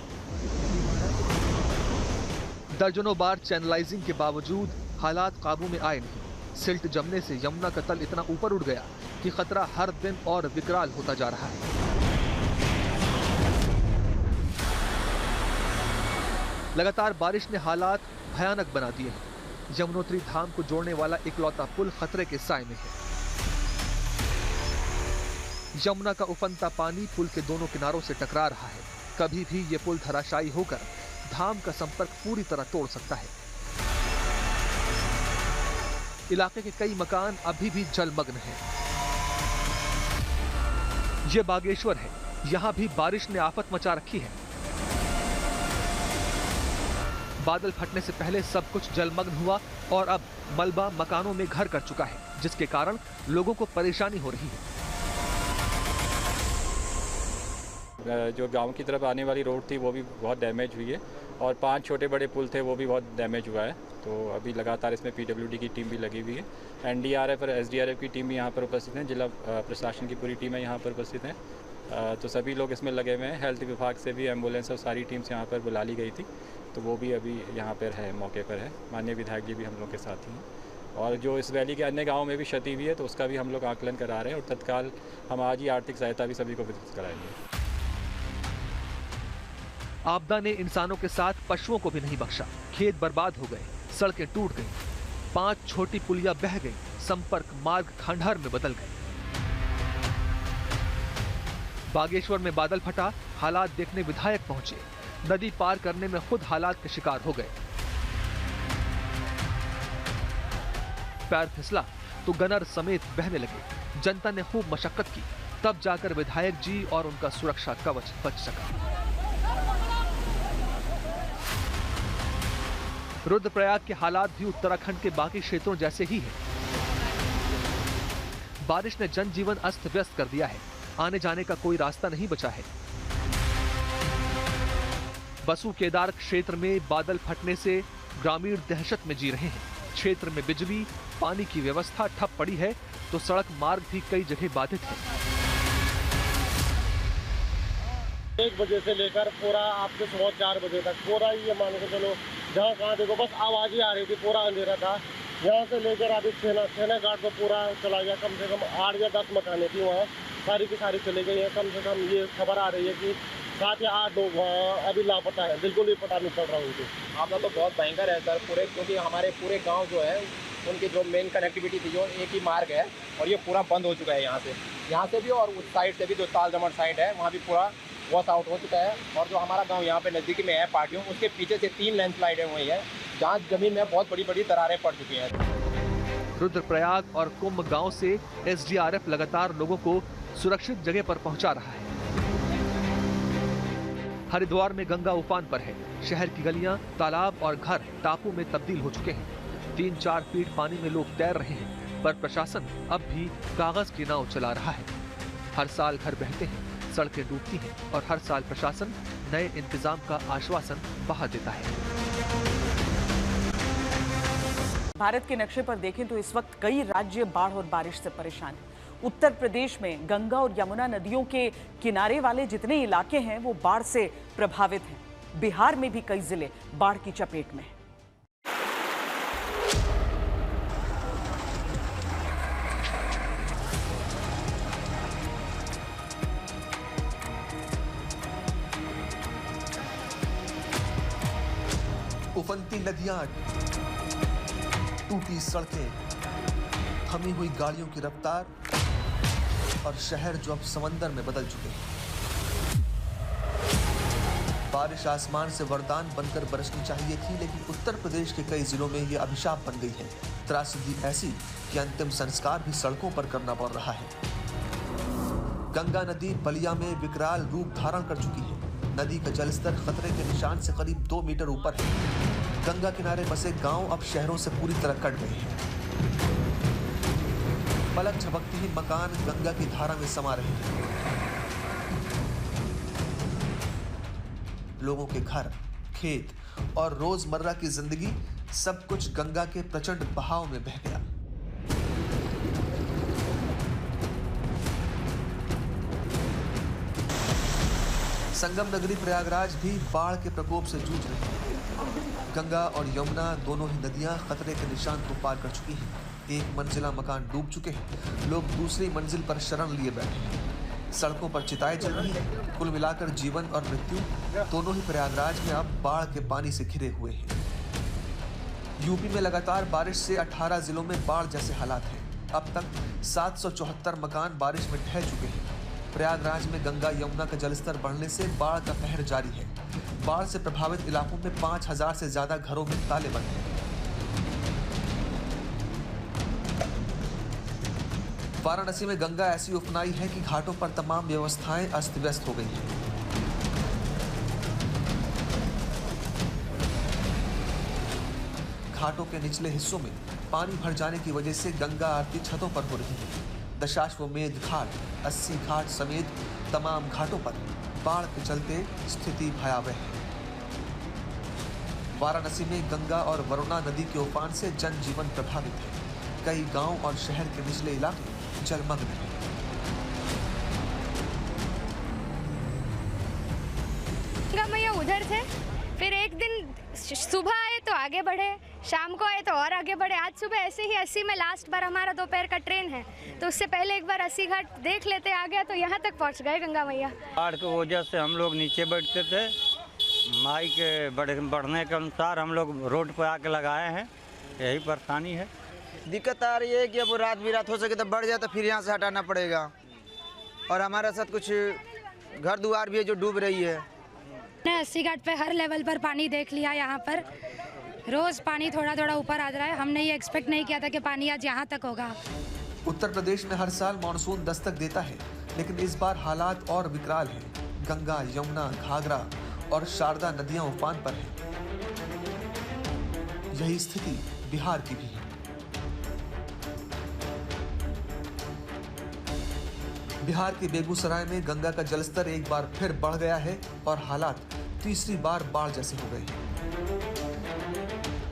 दर्जनों बार चैनलाइजिंग के बावजूद हालात काबू में आए नहीं। सिल्ट जमने से यमुना का तल इतना ऊपर उठ गया कि खतरा हर दिन और विकराल होता जा रहा है। लगातार बारिश ने हालात भयानक बना दिए हैं। यमुनोत्री धाम को जोड़ने वाला इकलौता पुल खतरे के साए में है। यमुना का उफनता पानी पुल के दोनों किनारों से टकरा रहा है। कभी भी ये पुल धराशायी होकर धाम का संपर्क पूरी तरह तोड़ सकता है। इलाके के कई मकान अभी भी जलमग्न हैं। ये बागेश्वर है, यहां भी बारिश ने आफत मचा रखी है। बादल फटने से पहले सब कुछ जलमग्न हुआ और अब मलबा मकानों में घर कर चुका है, जिसके कारण लोगों को परेशानी हो रही है। जो गांव की तरफ आने वाली रोड थी वो भी बहुत डैमेज हुई है और 5 छोटे बड़े पुल थे वो भी बहुत डैमेज हुआ है। तो अभी लगातार इसमें पीडब्ल्यूडी की टीम भी लगी हुई है। एनडीआरएफ और एसडीआरएफ की टीम भी यहाँ पर उपस्थित हैं। जिला प्रशासन की पूरी टीम है यहाँ पर उपस्थित है। तो सभी लोग इसमें लगे हुए हैं। हेल्थ विभाग से भी एम्बुलेंस और सारी टीम्स यहाँ पर बुला ली गई थी, तो वो भी अभी यहाँ पर है, मौके पर है। माननीय विधायक जी भी हम लोग के साथ ही हैं। और जो इस वैली के अन्य गाँव में भी क्षति हुई है तो उसका भी हम लोग आकलन करा रहे हैं और तत्काल हम आज ही आर्थिक सहायता भी सभी को वितरित कराएंगे। आपदा ने इंसानों के साथ पशुओं को भी नहीं बख्शा। खेत बर्बाद हो गए, सड़कें टूट गईं, 5 छोटी पुलियां बह गईं, संपर्क मार्ग खंडहर में बदल गए। बागेश्वर में बादल फटा, हालात देखने विधायक पहुंचे। नदी पार करने में खुद हालात के शिकार हो गए। पैर फिसला तो गनर समेत बहने लगे। जनता ने खूब मशक्कत की, तब जाकर विधायक जी और उनका सुरक्षा कवच बच सका। रुद्रप्रयाग के हालात भी उत्तराखंड के बाकी क्षेत्रों जैसे ही हैं। बारिश ने जनजीवन अस्त व्यस्त कर दिया है। आने जाने का कोई रास्ता नहीं बचा है। बसु केदार क्षेत्र में बादल फटने से ग्रामीण दहशत में जी रहे हैं। क्षेत्र में बिजली, पानी की व्यवस्था ठप पड़ी है तो सड़क मार्ग भी कई जगह बाधित है। 1 बजे से लेकर पूरा आपके सुबह 4 बजे तक पूरा ये मान के चलो, जहाँ कहाँ देखो बस आवाज ही आ रही थी। पूरा अंधेरा था। यहाँ से लेकर अभी छेना घाट तो पूरा चला गया। कम से कम 8 या 10 मकानें थी वहाँ, सारी की सारी चले गई हैं। कम से कम ये खबर आ रही है कि 7 या 8 लोग वहाँ अभी लापता है। बिल्कुल भी पता नहीं चल रहा उनको। आपका तो बहुत भयंकर है सर पूरे, क्योंकि हमारे पूरे गाँव जो है उनकी जो मेन कनेक्टिविटी थी, जो एक ही मार्ग है और ये पूरा बंद हो चुका है। यहाँ से भी और उस साइड से भी, जो तालजमड़ साइड है वहाँ भी पूरा वॉश आउट हो चुका है। और जो हमारा गांव यहाँ पे नज़दीकी में है पार्टियों, उसके पीछे से 3 लैंडस्लाइडें हुई है जहाँ जमीन में बहुत बड़ी बड़ी दरारें पड़ चुकी हैं। रुद्रप्रयाग और कुंभ गांव से एसडीआरएफ लगातार लोगों को सुरक्षित जगह पर पहुंचा रहा है। हरिद्वार में गंगा उफान पर है। शहर की गलियां, तालाब और घर टापू में तब्दील हो चुके हैं। 3-4 फीट पानी में लोग तैर रहे हैं, पर प्रशासन अब भी कागज की नाव चला रहा है। हर साल घर बहते हैं, सड़कें डूबती हैं और हर साल प्रशासन नए इंतजाम का आश्वासन बहा देता है। भारत के नक्शे पर देखें तो इस वक्त कई राज्य बाढ़ और बारिश से परेशान हैं। उत्तर प्रदेश में गंगा और यमुना नदियों के किनारे वाले जितने इलाके हैं वो बाढ़ से प्रभावित हैं। बिहार में भी कई जिले बाढ़ की चपेट में हैं। उफनती नदियां, टूटी सड़कें, थमी हुई गाड़ियों की रफ्तार और शहर जो अब समंदर में बदल चुके हैं। बारिश आसमान से वरदान बनकर बरसनी चाहिए थी, लेकिन उत्तर प्रदेश के कई जिलों में यह अभिशाप बन गई है। त्रासदी ऐसी कि अंतिम संस्कार भी सड़कों पर करना पड़ रहा है। गंगा नदी बलिया में विकराल रूप धारण कर चुकी है। नदी का जलस्तर खतरे के निशान से करीब 2 मीटर ऊपर है। गंगा किनारे बसे गांव अब शहरों से पूरी तरह कट गए हैं। पलक झपकते ही मकान गंगा की धारा में समा रहे हैं। लोगों के घर, खेत और रोजमर्रा की जिंदगी सब कुछ गंगा के प्रचंड बहाव में बह गया। संगम नगरी प्रयागराज भी बाढ़ के प्रकोप से जूझ रही है। गंगा और यमुना दोनों ही नदियां खतरे के निशान को पार कर चुकी हैं। एक मंजिला मकान डूब चुके हैं। लोग दूसरी मंजिल पर शरण लिए बैठे हैं। सड़कों पर चिताएं जल रही हैं। कुल मिलाकर जीवन और मृत्यु दोनों ही प्रयागराज में अब बाढ़ के पानी से घिरे हुए हैं। यूपी में लगातार बारिश से 18 जिलों में बाढ़ जैसे हालात हैं। अब तक 774 मकान बारिश में ढह चुके हैं। प्रयागराज में गंगा यमुना का जलस्तर बढ़ने से बाढ़ का कहर जारी है। बाढ़ से प्रभावित इलाकों में 5000 से ज्यादा घरों में ताले बंद हैं। वाराणसी में गंगा ऐसी उफनाई है कि घाटों पर तमाम व्यवस्थाएं अस्त व्यस्त हो गई हैं। घाटों के निचले हिस्सों में पानी भर जाने की वजह से गंगा आरती छतों पर हो रही है। दशाश्वमेध घाट, 80 घाट समेत तमाम घाटों पर बाढ़ के चलते स्थिति भयावह है। वाराणसी में गंगा और वरुणा नदी के उफान से जनजीवन प्रभावित है। कई गांव और शहर के निचले इलाके जलमग्न हैं। गंगा मैया उधर थे, फिर एक दिन सुबह आए तो आगे बढ़े, शाम को आए तो और आगे बढ़े। आज सुबह ऐसे ही 80 में लास्ट बार हमारा दोपहर का ट्रेन है, तो उससे पहले एक बार 80 घाट देख लेते आ गया, तो यहाँ तक पहुँच गए गंगा मैया। बाढ़ की वजह से हम लोग नीचे बैठते थे। माई के बढ़ने के अनुसार हम लोग रोड पर आके लगाए हैं। यही परेशानी है। दिक्कत आ रही है कि अब रात बिरात हो सके तो बढ़ जाए तो फिर यहाँ से हटाना पड़ेगा। और हमारे साथ कुछ घर दुआर भी है जो डूब रही है। 80 घाट पे हर लेवल पर पानी देख लिया। यहाँ पर रोज पानी थोड़ा थोड़ा ऊपर आ रहा है। हमने ये एक्सपेक्ट नहीं किया था कि पानी आज यहाँ तक होगा। उत्तर प्रदेश में हर साल मानसून दस्तक देता है, लेकिन इस बार हालात और विकराल हैं। गंगा, यमुना, घाघरा और शारदा नदियां उफान पर हैं। यही स्थिति बिहार की भी है। बिहार के बेगूसराय में गंगा का जलस्तर एक बार फिर बढ़ गया है और हालात तीसरी बार बाढ़ जैसे हो गए हैं।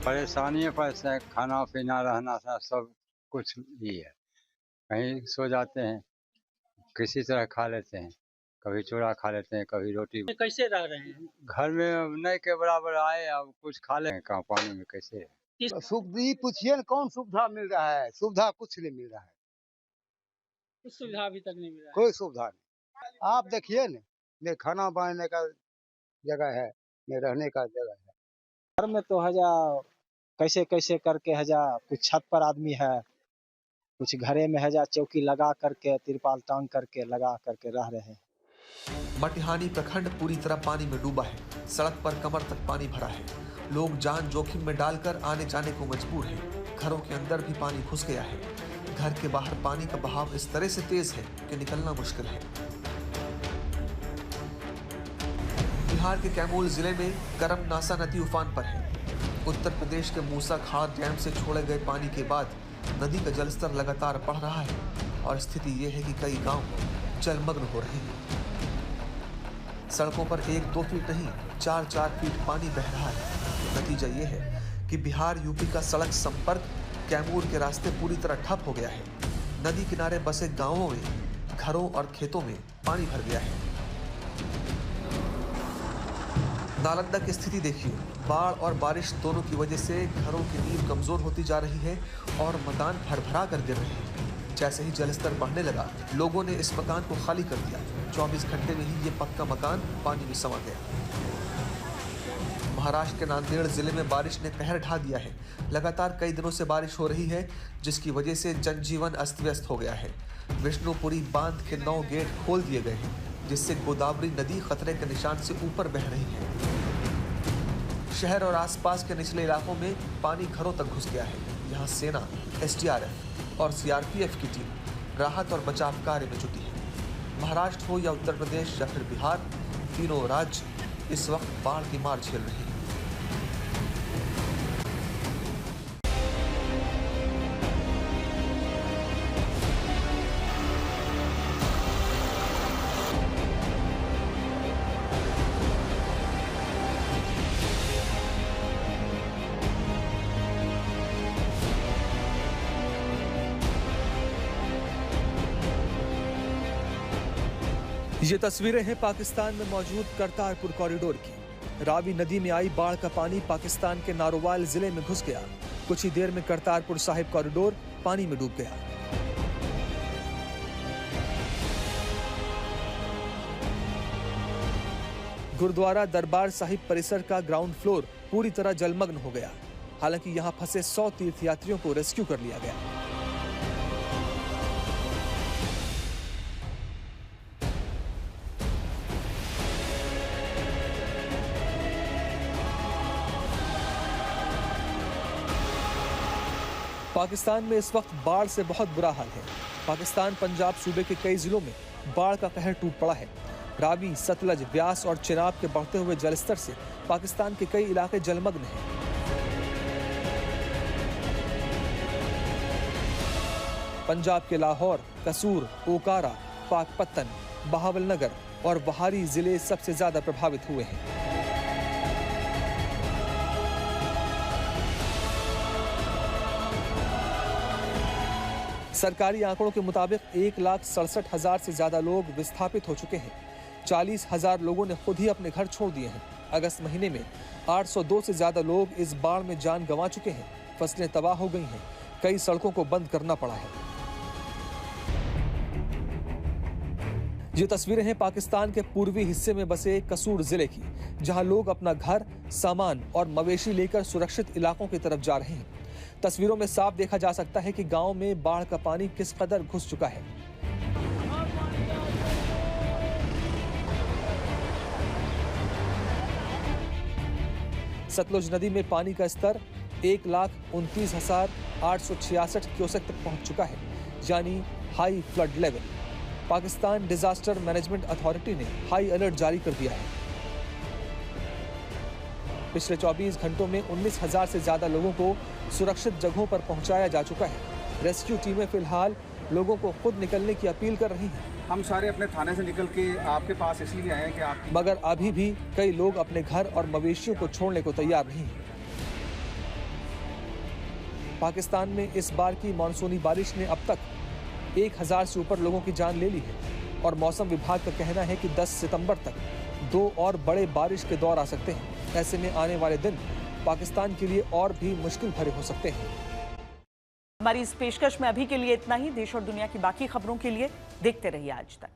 परेशानी पैसे, खाना पीना रहना सब कुछ ही है। कहीं सो जाते हैं, किसी तरह खा लेते हैं, कभी चूड़ा खा लेते हैं, कभी रोटी। कैसे रह रहे हैं? घर में नहीं के बराबर आए, अब कुछ खा लें। कहाँ पानी में कैसे है? सुविधा पूछिए न, कौन सुविधा मिल रहा है? सुविधा कुछ नहीं मिल रहा है। कुछ सुविधा अभी तक नहीं मिला। कोई सुविधा नहीं। आप देखिए न, न खाना बनाने का जगह है, न रहने का जगह है। घर में तो हजार कैसे कैसे करके हजार, कुछ छत पर आदमी है, कुछ घरे में हजार चौकी लगा करके, तिरपाल टांग करके लगा करके रह रहे हैं। मटिहानी प्रखंड पूरी तरह पानी में डूबा है। सड़क पर कमर तक पानी भरा है। लोग जान जोखिम में डालकर आने जाने को मजबूर हैं। घरों के अंदर भी पानी घुस गया है। घर के बाहर पानी का बहाव इस तरह से तेज है कि निकलना मुश्किल है। बिहार के कैमूर जिले में करमनासा नदी उफान पर है। उत्तर प्रदेश के मूसा खार डैम से छोड़े गए पानी के बाद नदी का जलस्तर लगातार बढ़ रहा है और स्थिति ये है कि कई गांव जलमग्न हो रहे हैं। सड़कों पर 1-2 फीट नहीं, 4-4 फीट पानी बह रहा है। नतीजा ये है कि बिहार यूपी का सड़क संपर्क कैमूर के रास्ते पूरी तरह ठप हो गया है। नदी किनारे बसे गांवों में, घरों और खेतों में पानी भर गया है। नालंदा की स्थिति देखिए। बाढ़ और बारिश दोनों की वजह से घरों की नींव कमजोर होती जा रही है और मकान भरभरा कर गिर रहे हैं। जैसे ही जलस्तर बढ़ने लगा, लोगों ने इस मकान को खाली कर दिया। 24 घंटे में ही ये पक्का मकान पानी में समा गया। महाराष्ट्र के नांदेड़ जिले में बारिश ने कहर ढा दिया है। लगातार कई दिनों से बारिश हो रही है, जिसकी वजह से जनजीवन अस्त व्यस्त हो गया है। विष्णुपुरी बांध के 9 गेट खोल दिए गए हैं, जिससे गोदावरी नदी खतरे के निशान से ऊपर बह रही है। शहर और आसपास के निचले इलाकों में पानी घरों तक घुस गया है। यहाँ सेना, SDRF और CRPF की टीम राहत और बचाव कार्य में जुटी है। महाराष्ट्र हो या उत्तर प्रदेश या फिर बिहार, तीनों राज्य इस वक्त बाढ़ की मार झेल रहे हैं। ये तस्वीरें हैं पाकिस्तान में मौजूद करतारपुर कॉरिडोर की। रावी नदी में आई बाढ़ का पानी पाकिस्तान के नारोवाल जिले में घुस गया। कुछ ही देर में करतारपुर साहिब कॉरिडोर पानी में डूब गया। गुरुद्वारा दरबार साहिब परिसर का ग्राउंड फ्लोर पूरी तरह जलमग्न हो गया। हालांकि यहां फंसे 100 तीर्थयात्रियों को रेस्क्यू कर लिया गया। पाकिस्तान में इस वक्त बाढ़ से बहुत बुरा हाल है। पाकिस्तान पंजाब सूबे के कई जिलों में बाढ़ का कहर टूट पड़ा है। रावी, सतलज, ब्यास और चिनाब के बढ़ते हुए जलस्तर से पाकिस्तान के कई इलाके जलमग्न हैं। पंजाब के लाहौर, कसूर, ओकारा, पाकपत्तन, बहावलनगर और बहारी जिले सबसे ज्यादा प्रभावित हुए हैं। सरकारी आंकड़ों के मुताबिक 1,67,000 से ज्यादा लोग विस्थापित हो चुके हैं। 40,000 लोगों ने खुद ही अपने घर छोड़ दिए हैं। अगस्त महीने में 802 से ज्यादा लोग इस बाढ़ में जान गंवा चुके हैं। फसलें तबाह हो गई हैं। कई सड़कों को बंद करना पड़ा है। ये तस्वीरें हैं पाकिस्तान के पूर्वी हिस्से में बसे कसूर जिले की, जहां लोग अपना घर, सामान और मवेशी लेकर सुरक्षित इलाकों की तरफ जा रहे हैं। तस्वीरों में साफ देखा जा सकता है कि गांव में बाढ़ का पानी किस कदर घुस चुका है। सतलुज नदी में पानी का स्तर 1,29,866 क्यूसेक तक पहुंच चुका है, यानी high flood level. Pakistan disaster management authority ने हाई अलर्ट जारी कर दिया है। पिछले 24 घंटों में 19,000 से ज्यादा लोगों को सुरक्षित जगहों पर पहुंचाया जा चुका है। रेस्क्यू टीमें फिलहाल लोगों को खुद निकलने की अपील कर रही हैं। हम सारे अपने थाने से निकल के आपके पास इसलिए आए हैं कि आप, मगर अभी भी कई लोग अपने घर और मवेशियों को छोड़ने को तैयार नहीं हैं। पाकिस्तान में इस बार की मानसूनी बारिश ने अब तक 1,000 से ऊपर लोगों की जान ले ली है और मौसम विभाग का कहना है कि 10 सितंबर तक 2 और बड़े बारिश के दौर आ सकते हैं। ऐसे में आने वाले दिन पाकिस्तान के लिए और भी मुश्किल भरे हो सकते हैं। हमारी इस पेशकश में अभी के लिए इतना ही। देश और दुनिया की बाकी खबरों के लिए देखते रहिए आज तक।